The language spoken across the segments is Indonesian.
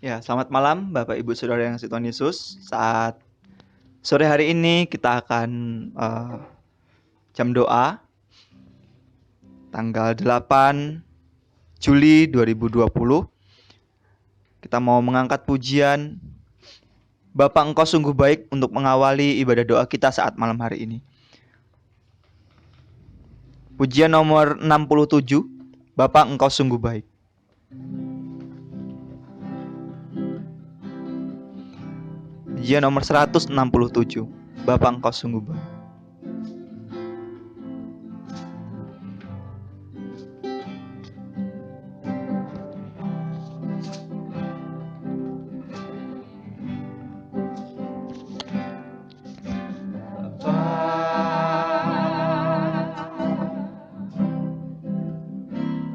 Ya, selamat malam Bapak Ibu Saudara yang Tuhan Yesus. Saat sore hari ini kita akan jam doa tanggal 8 Juli 2020. Kita mau mengangkat pujian Bapa Engkau sungguh baik untuk mengawali ibadah doa kita saat malam hari ini. Pujian nomor 67, Bapa Engkau sungguh baik. Pujian nomor 167, Bapa Engkau sungguh baik.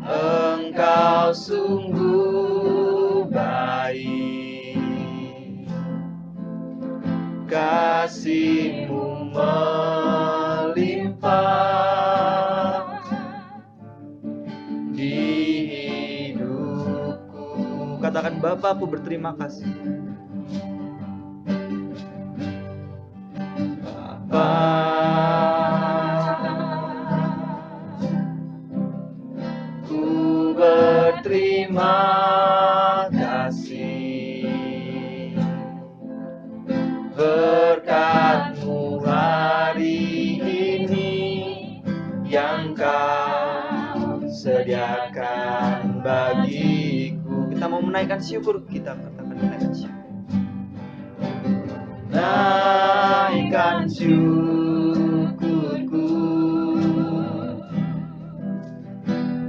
Engkau sungguh baik, kasih-Mu melimpah di hidupku. Katakan, Bapa, aku berterima kasih. Bapa, ku berterima kasih. Berkat-Mu hari ini yang Kau sediakan bagiku. Kita mau menaikkan syukur, kita katakan menaikkan syukur. Naikkan syukurku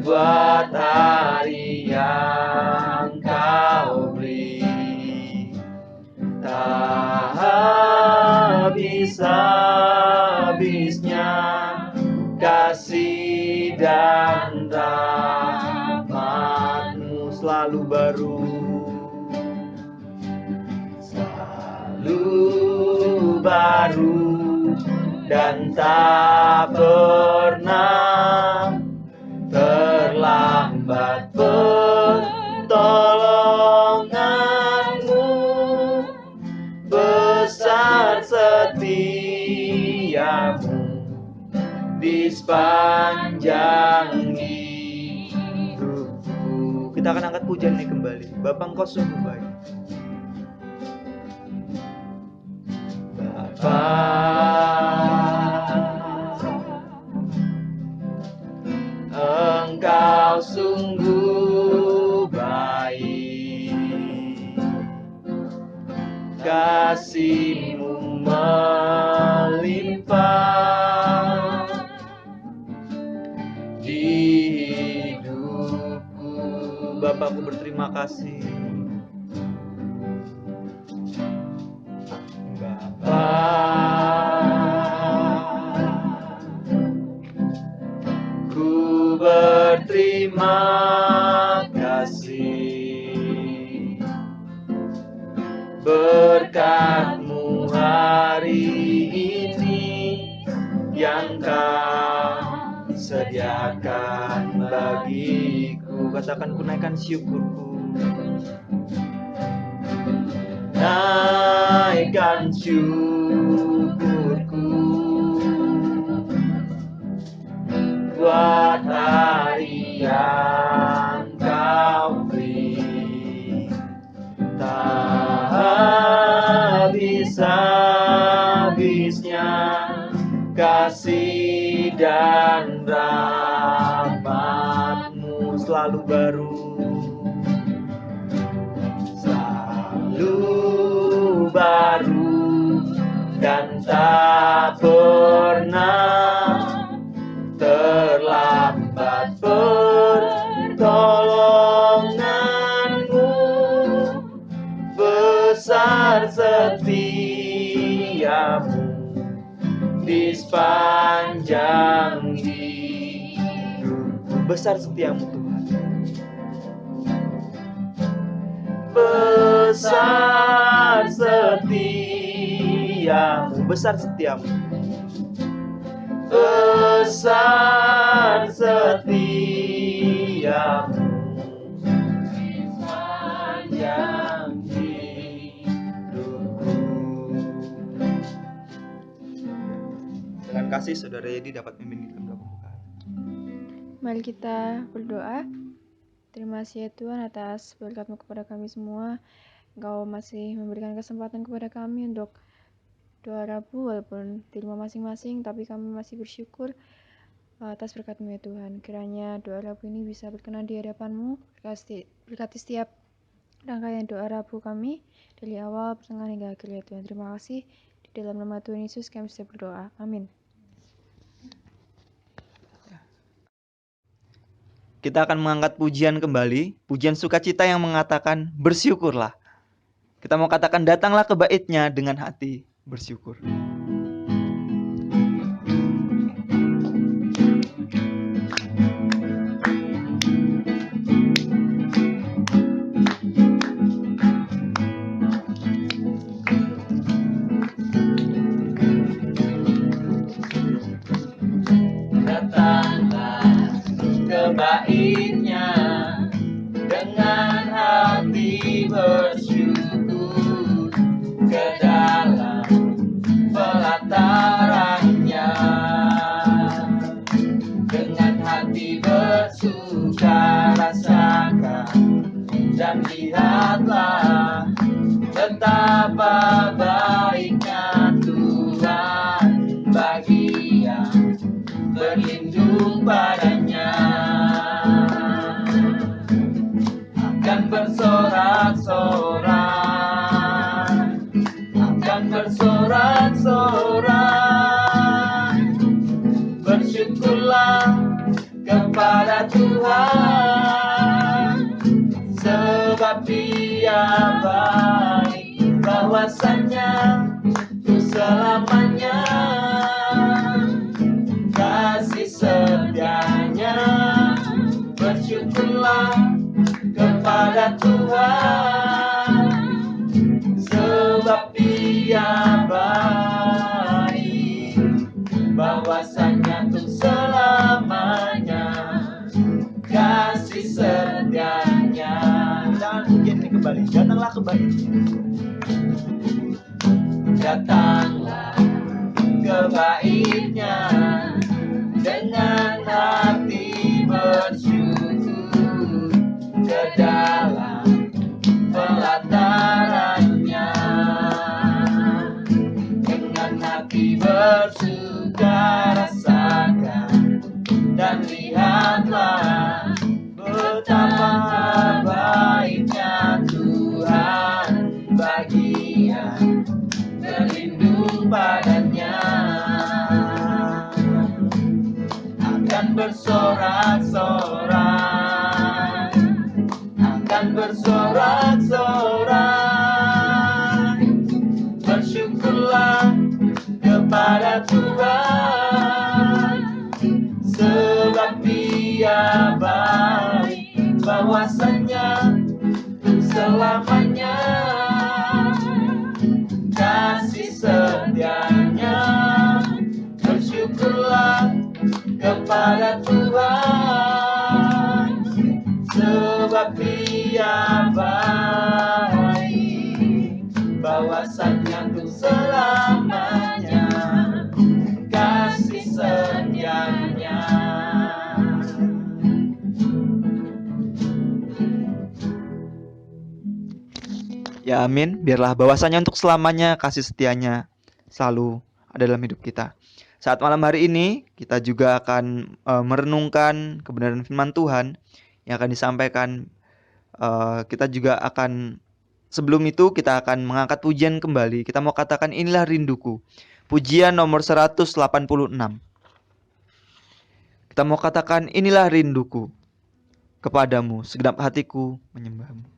buat hari yang Kau beri. Tak habis-habisnya kasih dan rahmat-Mu selalu baru, selalu baru, dan tak pernah terlambat pertolongan-Mu. Besar setia-Mu di sepanjang hidupku. Kita akan angkat pujian ini kembali. Bapa Engkau sungguh baik. Bapa, Engkau sungguh baik, kasih-Mu melimpah di hidupku. Bapa, aku berterima kasih. Bapa, ku berterima kasih. Berkat-Mu hari ini yang Kau sediakan bagiku. Katakan, ku naikkan syukurku. Naikkan syukurku buat hari yang Kau beri. Tak habis-habisnya kasih dan rahmat-Mu selalu baru, baru, dan tak pernah terlambat pertolongan-Mu. Besar setia-Mu di sepanjang hidupku. Besar setia-Mu Tuhan. besar setiamu, besar setiamu, besar setiamu sepanjang hidupku. Dengan kasih Saudara Yedi dapat memimpin doa pembukaan. Mari kita berdoa. Terima kasih ya Tuhan atas berkat-Mu kepada kami semua. Engkau masih memberikan kesempatan kepada kami untuk doa Rabu walaupun di rumah masing-masing, tapi kami masih bersyukur atas berkat-Mu ya Tuhan. Kiranya doa Rabu ini bisa berkenan di hadapan-Mu, berkati setiap rangkaian doa Rabu kami dari awal, pertengahan hingga akhir ya Tuhan. Terima kasih. Di dalam nama Tuhan Yesus kami bisa berdoa. Amin. Kita akan mengangkat pujian kembali, pujian sukacita yang mengatakan bersyukurlah. Kita mau katakan datanglah ke bait-Nya dengan hati bersyukur. Datanglah ke bait-Nya dengan hati bersyukur, ke dalam pelataran-Nya dengan hati bersuka rasakan dan lihatlah betapa baiknya Tuhan bagi yang berlindung padanya. Akan bersorak-sorak, akan bersorak-sorak, bersyukurlah kepada Tuhan, sebab Dia baik, bahwasannya untuk selamanya kasih setianya. Bersyukurlah kepada Tuhan, sebab Dia baik, bahwasannya untuk selamanya kasih setianya. Jangan pujian ini kembali, datanglah ke bait-Nya. Datanglah ke bait-Nya dengan hati bersyukur, ke dalam pelataran-Nya dengan hati bersuka rasakan dan lihatlah betapa baiknya Tuhan bagi yang berlindung padanya. Akan bersorak-sorak, akan bersorak-sorak, bersyukurlah kepada Tuhan, sebab Dia baik, bahwasannya untuk selamanya kasih setianya. Bersyukurlah kepada Tuhan, sebab Dia baik, bahwasannya untuk selamanya kasih setianya. Ya amin, biarlah bahwasanya untuk selamanya kasih setianya selalu ada dalam hidup kita. Saat malam hari ini kita juga akan merenungkan kebenaran firman Tuhan yang akan disampaikan. Kita juga akan, sebelum itu kita akan mengangkat pujian kembali. Kita mau katakan inilah rinduku. Pujian nomor 186. Kita mau katakan inilah rinduku, kepadamu segenap hatiku menyembahmu.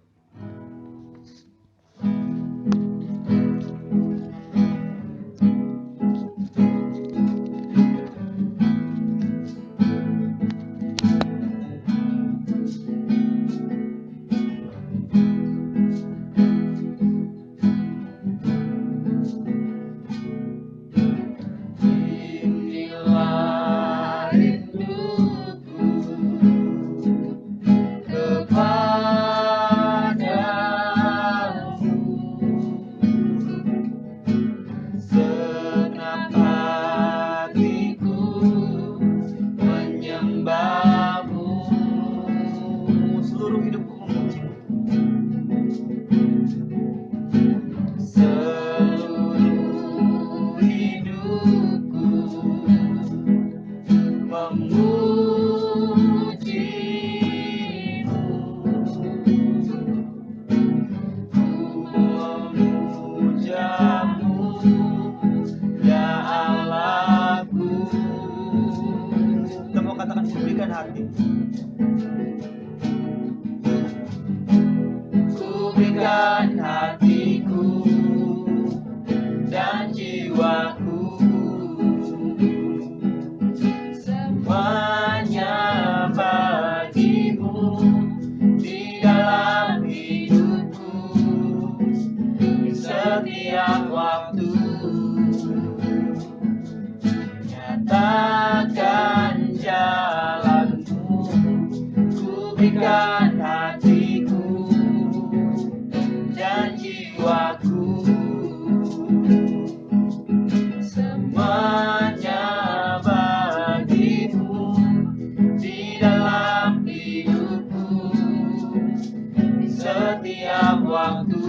waktu,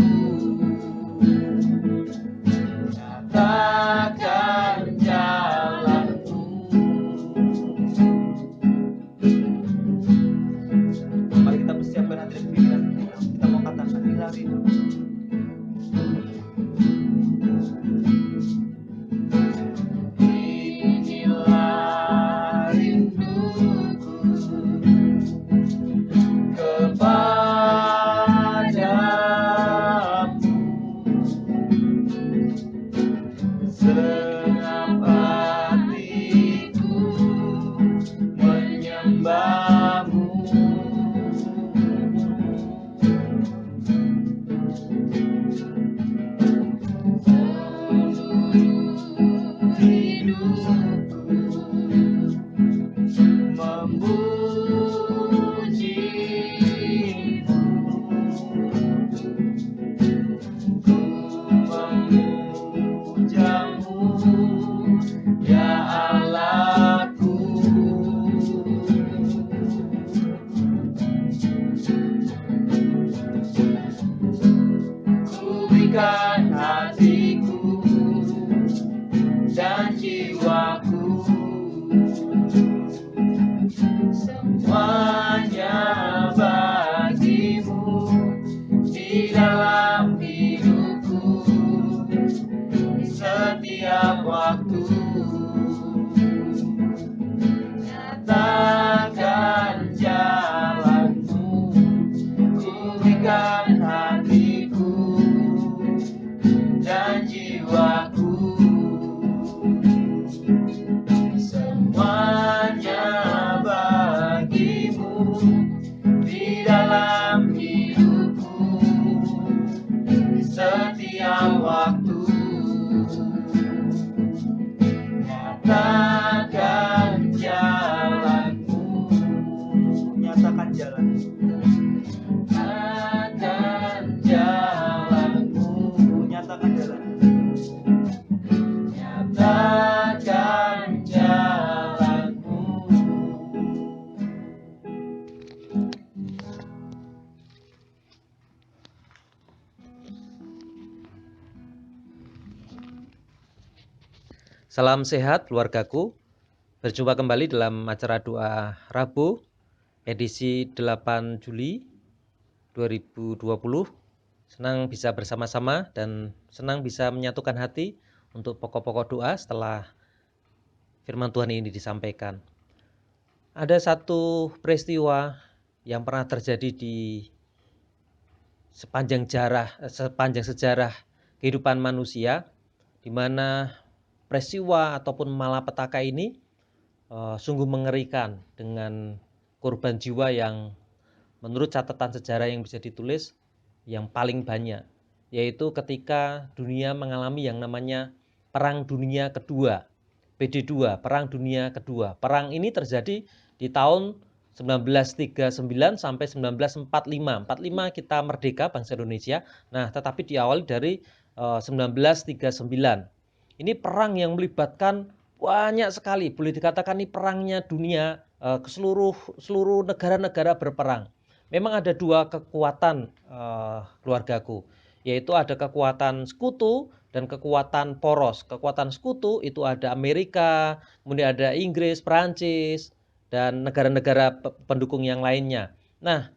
nyatakan jalanmu. Mari kita persiapkan hadirin pilihan, kita mau katakan inilah rindu. Inilah rinduku kepadamu, senang hatiku menyembahmu. Seluruh hidupku memujimu, ku memujamu, ya Allahku. Ku berikan hatiku dan jiwaku, semuanya bagimu di dalam hidupku, di setiap waktu. Nyatakan jalanmu, ku berikan hatiku dan jiwaku, semuanya bagimu di dalam hidupku, di setiap waktu. Nyatakan jalanmu, nyatakan jalanmu, nyatakan jalanmu, nyatakan jalanmu, nyatakan jalanmu. Salam sehat keluargaku. Berjumpa kembali dalam acara doa Rabu edisi 8 Juli 2020. Senang bisa bersama-sama dan senang bisa menyatukan hati untuk pokok-pokok doa setelah firman Tuhan ini disampaikan. Ada satu peristiwa yang pernah terjadi di sepanjang sejarah kehidupan manusia, di mana peristiwa ataupun malapetaka ini sungguh mengerikan dengan korban jiwa yang menurut catatan sejarah yang bisa ditulis yang paling banyak, yaitu ketika dunia mengalami yang namanya Perang Dunia Kedua, PD2, Perang Dunia Kedua. Perang ini terjadi di tahun 1939 sampai 1945. 45 kita merdeka bangsa Indonesia. Nah, tetapi diawali dari 1939. Ini perang yang melibatkan banyak sekali, boleh dikatakan ini perangnya dunia, ke seluruh negara-negara berperang. Memang ada dua kekuatan keluargaku, yaitu ada kekuatan sekutu dan kekuatan poros. Kekuatan sekutu itu ada Amerika, kemudian ada Inggris, Perancis, dan negara-negara pendukung yang lainnya. Nah,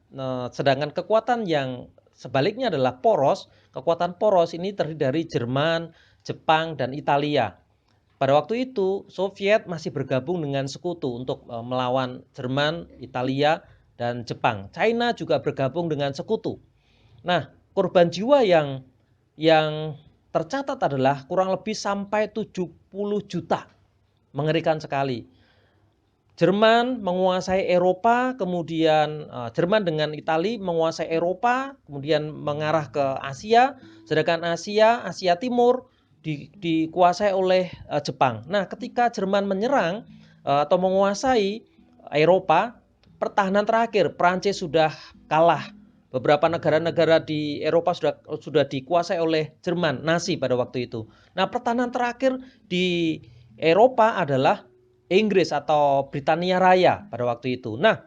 sedangkan kekuatan yang sebaliknya adalah poros. Kekuatan poros ini terdiri dari Jerman, Jepang, dan Italia. Pada waktu itu Soviet masih bergabung dengan sekutu untuk melawan Jerman, Italia, dan Jepang. China juga bergabung dengan sekutu. Nah, korban jiwa yang tercatat adalah kurang lebih sampai 70 juta. Mengerikan sekali. Jerman menguasai Eropa, kemudian Jerman dengan Italia menguasai Eropa, kemudian mengarah ke Asia, sedangkan Asia Timur dikuasai oleh Jepang. Nah, ketika Jerman menyerang atau menguasai Eropa, pertahanan terakhir Prancis sudah kalah. Beberapa negara-negara di Eropa sudah dikuasai oleh Jerman, Nazi pada waktu itu. Nah, pertahanan terakhir di Eropa adalah Inggris atau Britania Raya pada waktu itu. Nah,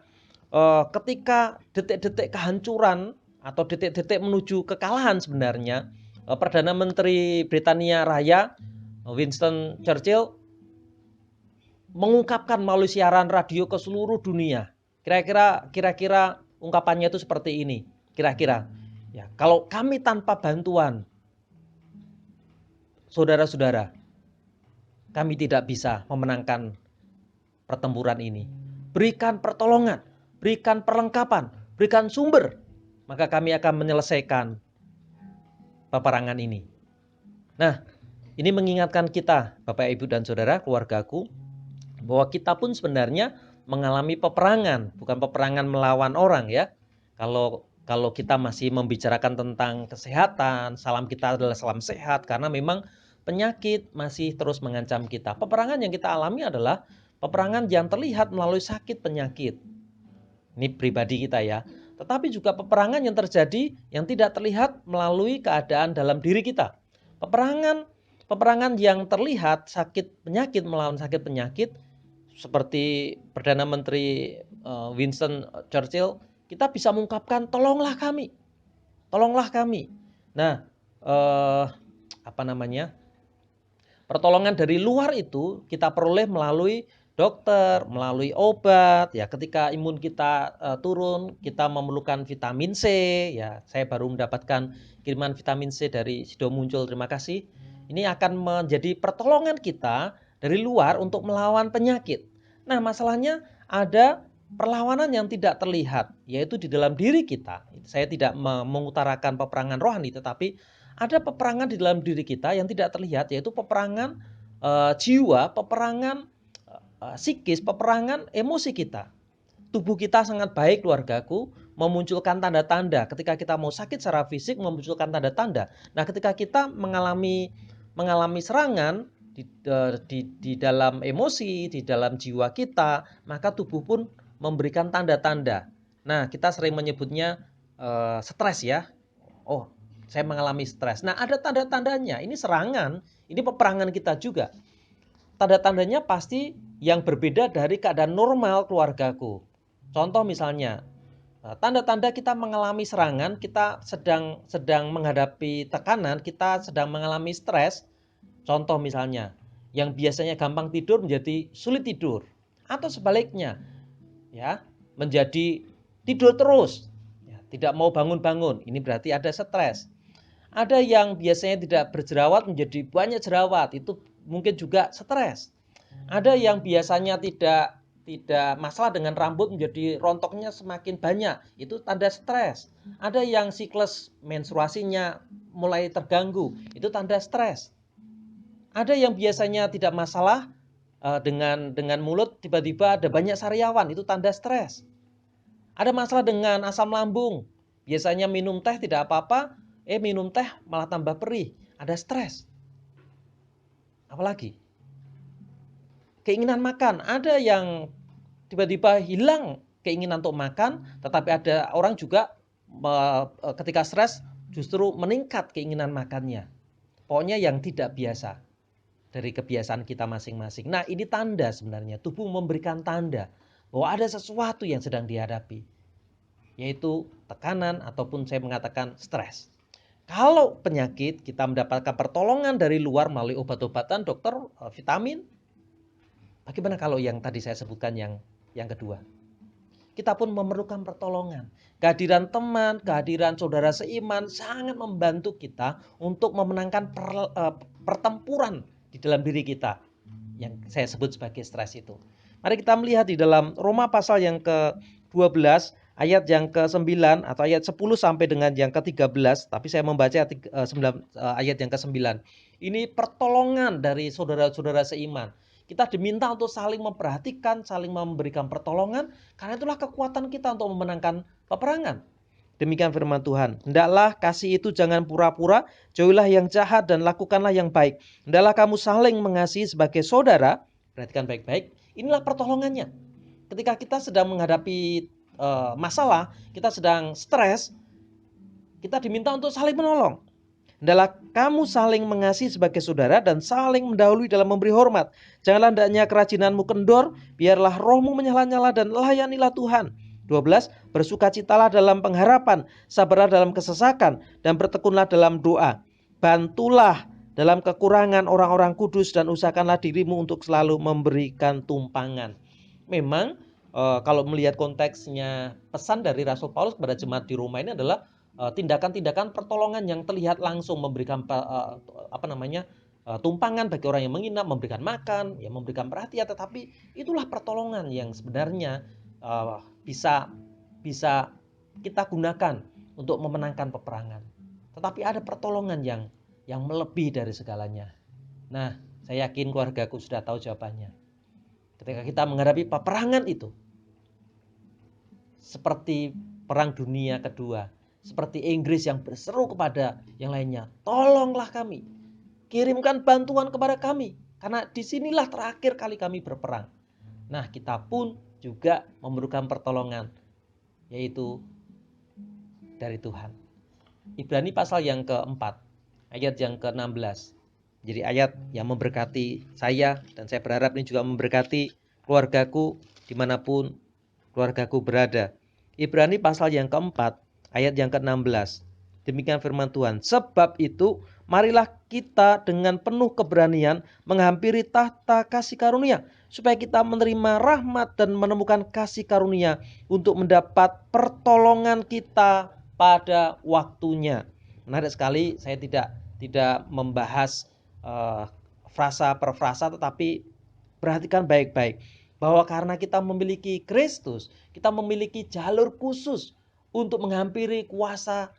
ketika detik-detik kehancuran atau detik-detik menuju kekalahan sebenarnya, Perdana Menteri Britania Raya Winston Churchill mengungkapkan melalui siaran radio ke seluruh dunia. Kira-kira ungkapannya itu seperti ini. Kira-kira, ya, kalau kami tanpa bantuan saudara-saudara, kami tidak bisa memenangkan pertempuran ini. Berikan pertolongan, berikan perlengkapan, berikan sumber, maka kami akan menyelesaikan peperangan ini. Nah, ini mengingatkan kita, Bapak, Ibu, dan Saudara, keluargaku, bahwa kita pun sebenarnya mengalami peperangan, bukan peperangan melawan orang ya. Kalau kita masih membicarakan tentang kesehatan, salam kita adalah salam sehat, karena memang penyakit masih terus mengancam kita. Peperangan yang kita alami adalah peperangan yang terlihat melalui sakit penyakit. Ini pribadi kita ya. Tetapi juga peperangan yang terjadi yang tidak terlihat melalui keadaan dalam diri kita. Peperangan yang terlihat sakit penyakit melawan sakit penyakit, seperti Perdana Menteri Winston Churchill, kita bisa mengungkapkan tolonglah kami. Tolonglah kami. Nah, pertolongan dari luar itu kita peroleh melalui dokter, melalui obat, ya ketika imun kita turun, kita memerlukan vitamin C, ya saya baru mendapatkan kiriman vitamin C dari Sido Muncul, terima kasih. Ini akan menjadi pertolongan kita dari luar untuk melawan penyakit. Nah, masalahnya ada perlawanan yang tidak terlihat, yaitu di dalam diri kita. Saya tidak mengutarakan peperangan rohani, tetapi ada peperangan di dalam diri kita yang tidak terlihat, yaitu peperangan jiwa, peperangan psikis, peperangan emosi kita. Tubuh kita sangat baik, keluargaku, memunculkan tanda-tanda. Ketika kita mau sakit secara fisik, memunculkan tanda-tanda. Nah, ketika kita mengalami serangan di dalam emosi, di dalam jiwa kita, maka tubuh pun memberikan tanda-tanda. Nah, kita sering menyebutnya stres ya. Oh, saya mengalami stres. Nah, ada tanda-tandanya. Ini serangan, ini peperangan kita juga. Tanda-tandanya pasti yang berbeda dari keadaan normal, keluargaku. Contoh misalnya, tanda-tanda kita mengalami serangan, kita sedang menghadapi tekanan, kita sedang mengalami stres. Contoh misalnya, yang biasanya gampang tidur menjadi sulit tidur, atau sebaliknya, ya, menjadi tidur terus, ya, tidak mau bangun-bangun. Ini berarti ada stres. Ada yang biasanya tidak berjerawat menjadi banyak jerawat, itu mungkin juga stres. Ada yang biasanya tidak masalah dengan rambut menjadi rontoknya semakin banyak, itu tanda stres. Ada yang siklus menstruasinya mulai terganggu, itu tanda stres. Ada yang biasanya tidak masalah dengan mulut, tiba-tiba ada banyak sariawan, itu tanda stres. Ada masalah dengan asam lambung, biasanya minum teh tidak apa-apa, minum teh malah tambah perih, ada stres. Apalagi keinginan makan, ada yang tiba-tiba hilang keinginan untuk makan, tetapi ada orang juga ketika stres justru meningkat keinginan makannya. Pokoknya yang tidak biasa dari kebiasaan kita masing-masing. Nah, ini tanda sebenarnya, tubuh memberikan tanda bahwa ada sesuatu yang sedang dihadapi, yaitu tekanan ataupun saya mengatakan stres. Kalau penyakit, kita mendapatkan pertolongan dari luar melalui obat-obatan, dokter, vitamin. Bagaimana kalau yang tadi saya sebutkan yang kedua? Kita pun memerlukan pertolongan. Kehadiran teman, kehadiran saudara seiman sangat membantu kita untuk memenangkan pertempuran di dalam diri kita, yang saya sebut sebagai stres itu. Mari kita melihat di dalam Roma pasal yang ke-12, ayat yang ke-9 atau ayat 10 sampai dengan yang ke-13, tapi saya membaca ayat yang ke-9. Ini pertolongan dari saudara-saudara seiman. Kita diminta untuk saling memperhatikan, saling memberikan pertolongan, karena itulah kekuatan kita untuk memenangkan peperangan. Demikian firman Tuhan. Hendaklah kasih itu jangan pura-pura, jauhilah yang jahat dan lakukanlah yang baik. Hendaklah kamu saling mengasihi sebagai saudara. Perhatikan baik-baik. Inilah pertolongannya. Ketika kita sedang menghadapi masalah, kita sedang stres, kita diminta untuk saling menolong. Hendaklah kamu saling mengasihi sebagai saudara dan saling mendahului dalam memberi hormat. Janganlah hendaknya kerajinanmu kendor, biarlah rohmu menyala-nyala dan layanilah Tuhan. 12. Bersukacitalah dalam pengharapan, sabarlah dalam kesesakan, dan bertekunlah dalam doa. Bantulah dalam kekurangan orang-orang kudus dan usahakanlah dirimu untuk selalu memberikan tumpangan. Memang kalau melihat konteksnya, pesan dari Rasul Paulus kepada jemaat di Roma ini adalah tindakan-tindakan pertolongan yang terlihat langsung, memberikan tumpangan bagi orang yang menginap, memberikan makan, ya memberikan perhatian. Tetapi itulah pertolongan yang sebenarnya bisa kita gunakan untuk memenangkan peperangan. Tetapi ada pertolongan yang melebihi dari segalanya. Nah, saya yakin keluargaku sudah tahu jawabannya. Ketika kita menghadapi peperangan itu, seperti Perang Dunia Kedua, seperti Inggris yang berseru kepada yang lainnya, tolonglah kami, kirimkan bantuan kepada kami, karena disinilah terakhir kali kami berperang. Nah, kita pun juga memerlukan pertolongan, yaitu dari Tuhan. Ibrani pasal yang keempat, ayat yang ke-16. Jadi ayat yang memberkati saya, dan saya berharap ini juga memberkati keluargaku dimanapun keluargaku berada. Ibrani pasal yang keempat, ayat yang ke-16. Demikian firman Tuhan. Sebab itu, marilah kita dengan penuh keberanian menghampiri tahta kasih karunia, supaya kita menerima rahmat dan menemukan kasih karunia untuk mendapat pertolongan kita pada waktunya. Menarik sekali, saya tidak membahas frasa per frasa, tetapi perhatikan baik-baik bahwa karena kita memiliki Kristus, kita memiliki jalur khusus untuk menghampiri kuasa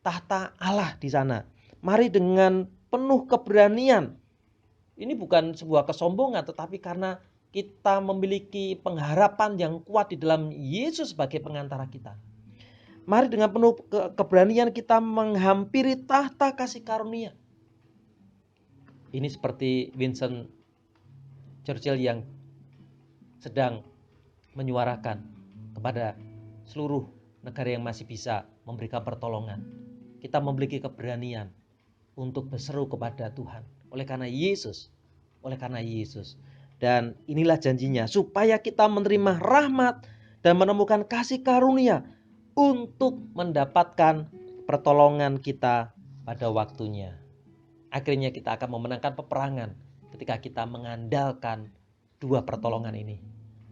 tahta Allah di sana. Mari dengan penuh keberanian. Ini bukan sebuah kesombongan, tetapi karena kita memiliki pengharapan yang kuat di dalam Yesus sebagai pengantara kita. Mari dengan penuh keberanian kita menghampiri tahta kasih karunia. Ini seperti Winston Churchill yang sedang menyuarakan kepada seluruh negara yang masih bisa memberikan pertolongan. Kita memiliki keberanian untuk berseru kepada Tuhan. Oleh karena Yesus. Dan inilah janjinya, supaya kita menerima rahmat dan menemukan kasih karunia untuk mendapatkan pertolongan kita pada waktunya. Akhirnya kita akan memenangkan peperangan ketika kita mengandalkan dua pertolongan ini.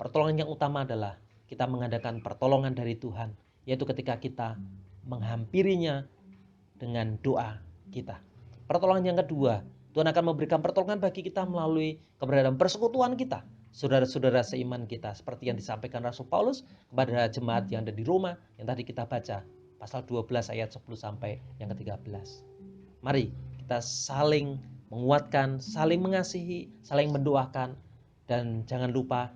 Pertolongan yang utama adalah kita mengandalkan pertolongan dari Tuhan, yaitu ketika kita menghampirinya dengan doa kita. Pertolongan yang kedua, Tuhan akan memberikan pertolongan bagi kita melalui keberadaan persekutuan kita, saudara-saudara seiman kita, seperti yang disampaikan Rasul Paulus kepada jemaat yang ada di Roma yang tadi kita baca, pasal 12 ayat 10 sampai yang ke-13. Mari kita saling menguatkan, saling mengasihi, saling mendoakan, dan jangan lupa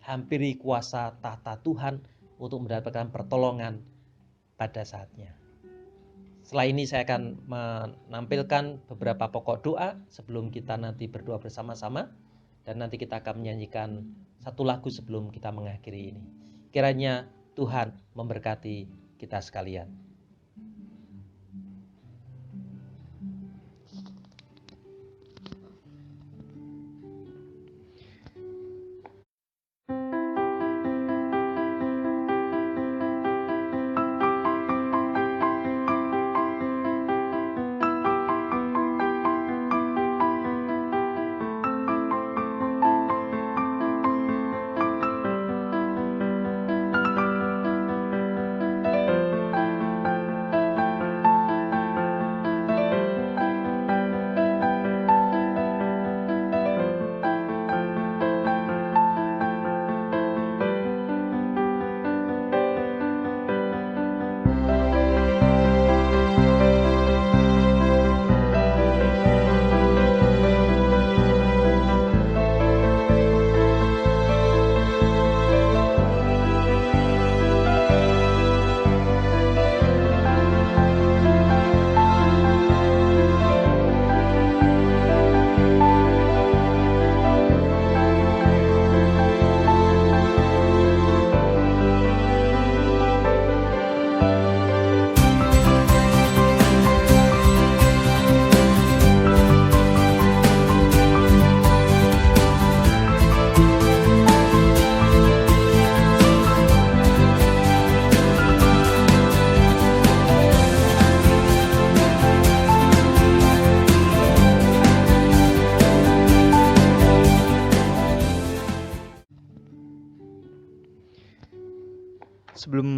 hampiri kuasa tahta Tuhan untuk mendapatkan pertolongan pada saatnya. Setelah ini saya akan menampilkan beberapa pokok doa sebelum kita nanti berdoa bersama-sama, dan nanti kita akan menyanyikan satu lagu sebelum kita mengakhiri ini. Kiranya Tuhan memberkati kita sekalian.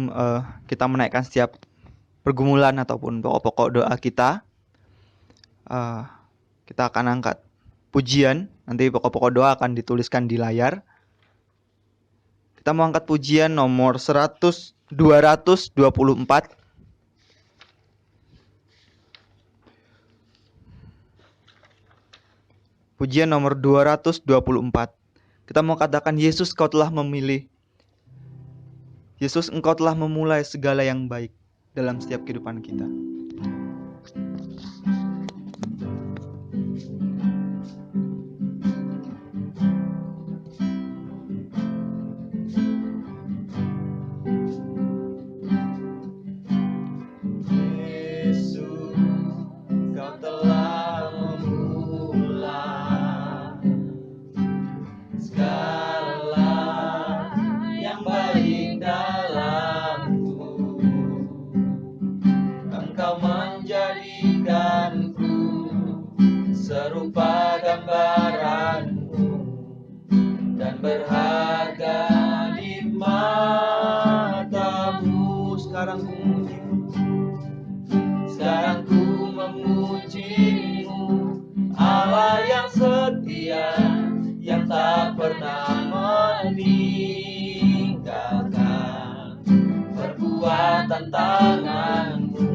sebelum kita menaikkan setiap pergumulan ataupun pokok-pokok doa kita, kita akan angkat pujian. Nanti pokok-pokok doa akan dituliskan di layar. Kita mau angkat pujian nomor 224. Pujian nomor 224. Kita mau katakan, Yesus, Kau telah memilih. Yesus, Engkau telah memulai segala yang baik dalam setiap kehidupan kita. Yesus, Kau telah memulai segala yang baik dalamku. Engkau menjadikanku serupa gambaranmu dan berharga di matamu. Sekarang ku memujimu, Allah yang setia, yang tak pernah meninggalkan perbuatan tanganmu.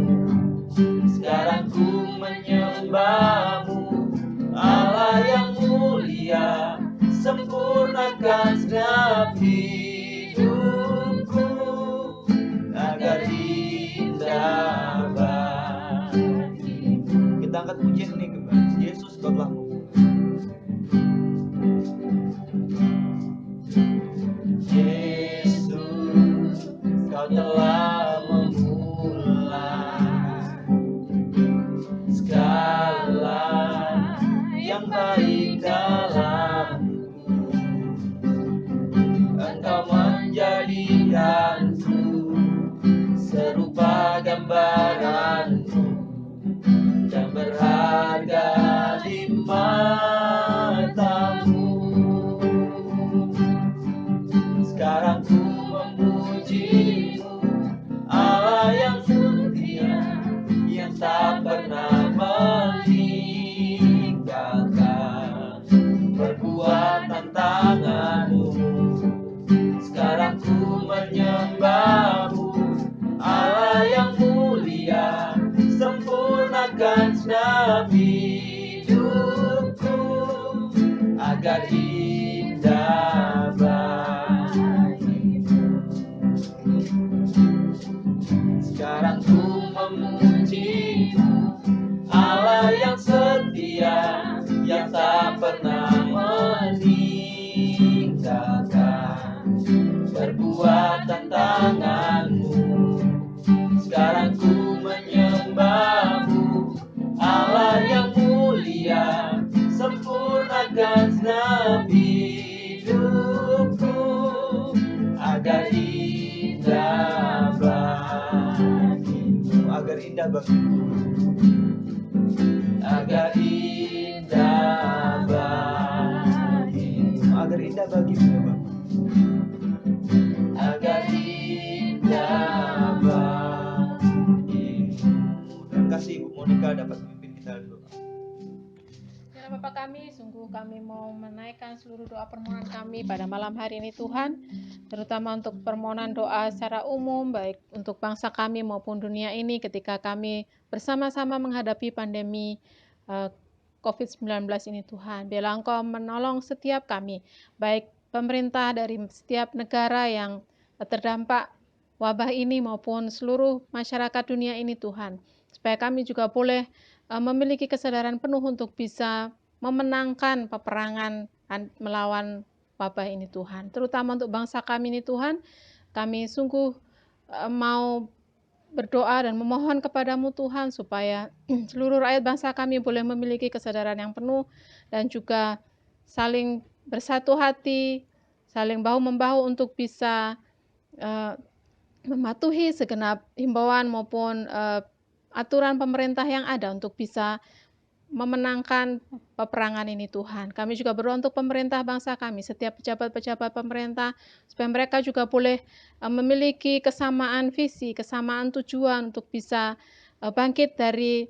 Sekarang ku menyembahmu, Allah yang mulia, sempurnakan segenap hidupku agar indah bagimu. Kita angkat pujian ini kembali. Yesus, Kau telah memulai. Yesus, Kau telah memulai segala yang baik dalamku. Engkau menjadikanku serupa gambaranmu dan berharga di matamu. Sekarang ku memujimu, Allah yang setia, yang tak pernah meninggalkan perbuatan tanganmu. Sekarang ku menyembahmu, Allah yang mulia, sempurnakan segenap hidupku agar indah bagimu. Sekarang ku memujimu, Allah yang setia, yang tak pernah meninggalkan perbuatan tanganmu. Sekarang ku menyembahmu, Allah yang mulia, sempurnakan segenap hidupku agar indah bagimu. Agar indah bagimu. Agar indah bagimu. Agar indah bagimu ya Bapak. Agar indah bagimu. Terima kasih Ibu Monica dapat memimpin kita doa. Ya Bapak kami, sungguh kami mau menaikkan seluruh doa permohonan kami pada malam hari ini Tuhan, terutama untuk permohonan doa secara umum, baik untuk bangsa kami maupun dunia ini ketika kami bersama-sama menghadapi pandemi COVID-19 ini Tuhan. Biarlah Engkau menolong setiap kami, baik pemerintah dari setiap negara yang terdampak wabah ini maupun seluruh masyarakat dunia ini Tuhan, supaya kami juga boleh memiliki kesadaran penuh untuk bisa memenangkan peperangan melawan wabah ini Tuhan. Terutama untuk bangsa kami ini Tuhan, kami sungguh mau berdoa dan memohon kepadamu Tuhan supaya seluruh rakyat bangsa kami boleh memiliki kesadaran yang penuh dan juga saling bersatu hati, saling bahu-membahu untuk bisa mematuhi segenap himbauan maupun aturan pemerintah yang ada untuk bisa memenangkan peperangan ini Tuhan. Kami juga berdoa untuk pemerintah bangsa kami, setiap pejabat-pejabat pemerintah, supaya mereka juga boleh memiliki kesamaan visi, kesamaan tujuan untuk bisa bangkit dari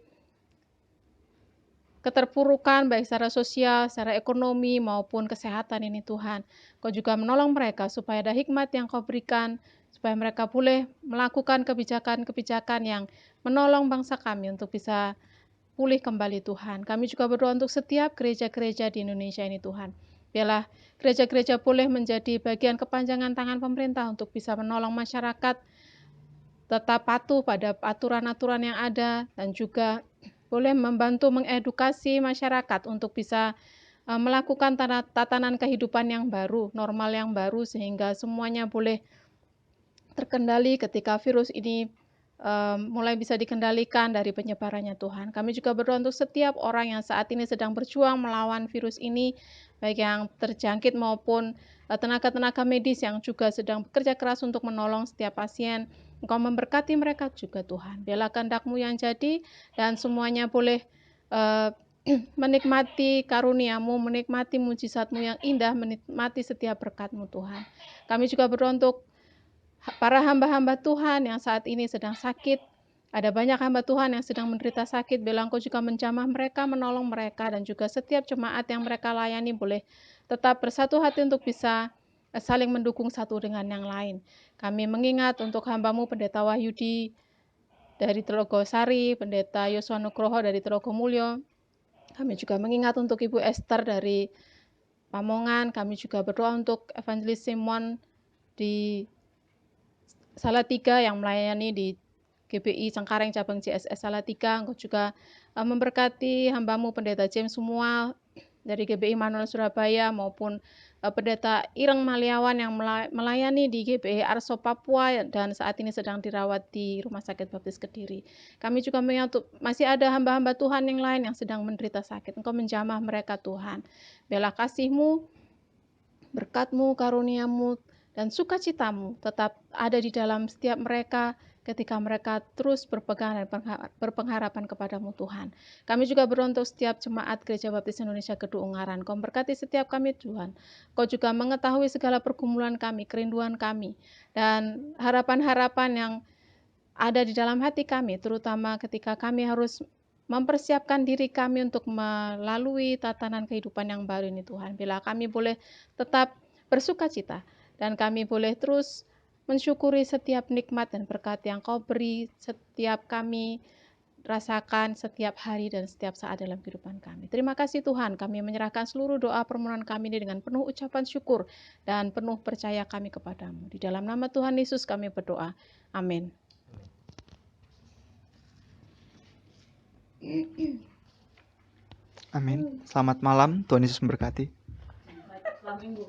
keterpurukan baik secara sosial, secara ekonomi maupun kesehatan ini Tuhan. Kau juga menolong mereka supaya ada hikmat yang Kau berikan, supaya mereka boleh melakukan kebijakan-kebijakan yang menolong bangsa kami untuk bisa pulih kembali Tuhan. Kami juga berdoa untuk setiap gereja-gereja di Indonesia ini Tuhan. Biarlah gereja-gereja boleh menjadi bagian kepanjangan tangan pemerintah untuk bisa menolong masyarakat tetap patuh pada aturan-aturan yang ada dan juga boleh membantu mengedukasi masyarakat untuk bisa melakukan tatanan kehidupan yang baru, normal yang baru sehingga semuanya boleh terkendali ketika virus ini mulai bisa dikendalikan dari penyebarannya Tuhan. Kami juga berdoa untuk setiap orang yang saat ini sedang berjuang melawan virus ini, baik yang terjangkit maupun tenaga-tenaga medis yang juga sedang bekerja keras untuk menolong setiap pasien. Engkau memberkati mereka juga Tuhan. Biarlah kehendak-Mu yang jadi dan semuanya boleh menikmati karunia-Mu, menikmati mujizat-Mu yang indah, menikmati setiap berkat-Mu Tuhan. Kami juga berdoa untuk para hamba-hamba Tuhan yang saat ini sedang sakit. Ada banyak hamba Tuhan yang sedang menderita sakit. Biarlah Engkau juga menjamah mereka, menolong mereka, dan juga setiap jemaat yang mereka layani boleh tetap bersatu hati untuk bisa saling mendukung satu dengan yang lain. Kami mengingat untuk hamba-Mu Pendeta Wahyudi dari Telogosari, Pendeta Yosua Nugroho dari Telogomulyo. Kami juga mengingat untuk Ibu Esther dari Pamongan. Kami juga berdoa untuk Evangelis Simon di Salatiga yang melayani di GBI Cengkareng cabang JSS Salatiga. Engkau juga memberkati hamba-Mu Pendeta James semua dari GBI Manuel Surabaya maupun Pendeta Ireng Maliawan yang melayani di GBI Arso Papua dan saat ini sedang dirawat di Rumah Sakit Baptis Kediri. Kami juga mengingat masih ada hamba-hamba Tuhan yang lain yang sedang menderita sakit. Engkau menjamah mereka Tuhan. Biarlah kasih-Mu, berkat-Mu, karunia-Mu, dan sukacita-Mu tetap ada di dalam setiap mereka ketika mereka terus berpegang dan berpengharapan kepadamu Tuhan. Kami juga berdoa untuk setiap jemaat Gereja Baptis Indonesia Kedu Ungaran. Kau berkati setiap kami Tuhan. Kau juga mengetahui segala pergumulan kami, kerinduan kami, dan harapan-harapan yang ada di dalam hati kami, terutama ketika kami harus mempersiapkan diri kami untuk melalui tatanan kehidupan yang baru ini Tuhan. Bila kami boleh tetap bersukacita dan kami boleh terus mensyukuri setiap nikmat dan berkat yang Kau beri setiap kami rasakan setiap hari dan setiap saat dalam kehidupan kami. Terima kasih Tuhan, kami menyerahkan seluruh doa permohonan kami ini dengan penuh ucapan syukur dan penuh percaya kami kepadamu. Di dalam nama Tuhan Yesus kami berdoa. Amin. Amin. Selamat malam, Tuhan Yesus memberkati. Selamat minggu.